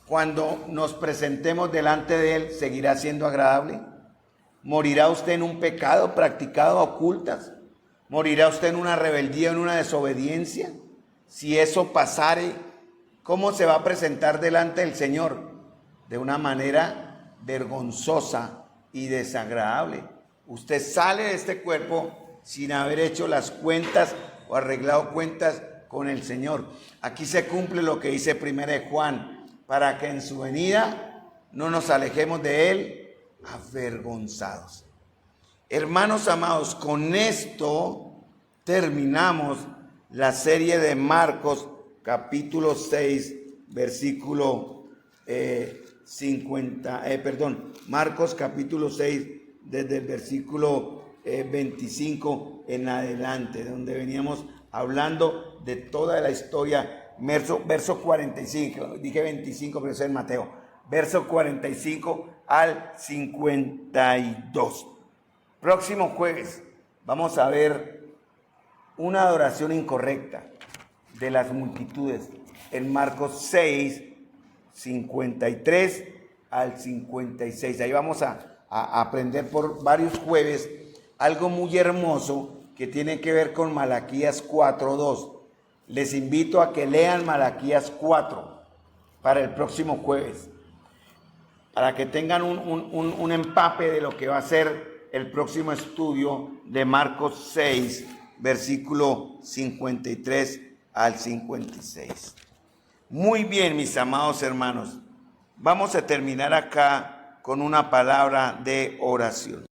A: cuando nos presentemos delante de Él, ¿seguirá siendo agradable? ¿Morirá usted en un pecado practicado a ocultas? ¿Morirá usted en una rebeldía, en una desobediencia? Si eso pasare, ¿cómo se va a presentar delante del Señor? De una manera vergonzosa y desagradable. Usted sale de este cuerpo sin haber hecho las cuentas o arreglado cuentas con el Señor. Aquí se cumple lo que dice 1 Juan, para que en su venida no nos alejemos de Él avergonzados. Hermanos amados, con esto terminamos la serie de Marcos capítulo 6, versículo Marcos capítulo 6, desde el versículo 25 en adelante, donde veníamos hablando de toda la historia, verso 45, dije 25, pero eso es Mateo, verso 45 al 52. Próximo jueves vamos a ver una adoración incorrecta de las multitudes en Marcos 6, 53 al 56. Ahí vamos a aprender por varios jueves algo muy hermoso que tiene que ver con Malaquías 4:2. Les invito a que lean Malaquías 4 para el próximo jueves, para que tengan un empape de lo que va a ser el próximo estudio de Marcos 6, versículo 53 al 56. Muy bien, mis amados hermanos, vamos a terminar acá con una palabra de oración.